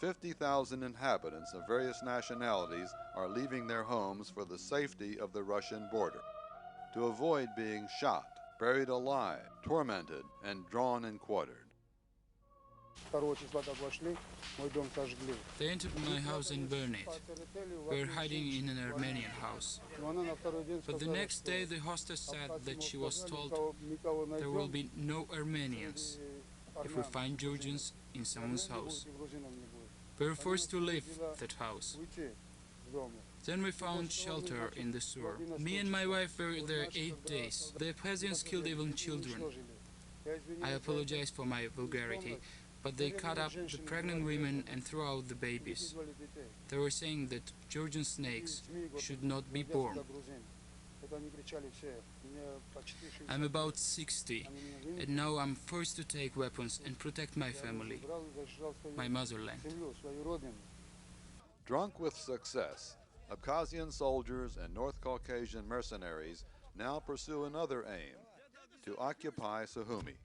50,000 inhabitants of various nationalities are leaving their homes for the safety of the Russian border, to avoid being shot, buried alive, tormented, and drawn and quartered. They entered my house and burned it. We were hiding in an Armenian house. But the next day the hostess said that she was told there will be no Armenians if we find Georgians in someone's house. We were forced to leave that house. Then we found shelter in the sewer. Me and my wife were there 8 days. The Abkhazians killed even children. I apologize for my vulgarity, but they cut up the pregnant women and threw out the babies. They were saying that Georgian snakes should not be born. I'm about 60, and now I'm forced to take weapons and protect my family, my motherland. Drunk with success, Abkhazian soldiers and North Caucasian mercenaries now pursue another aim: to occupy Sukhumi.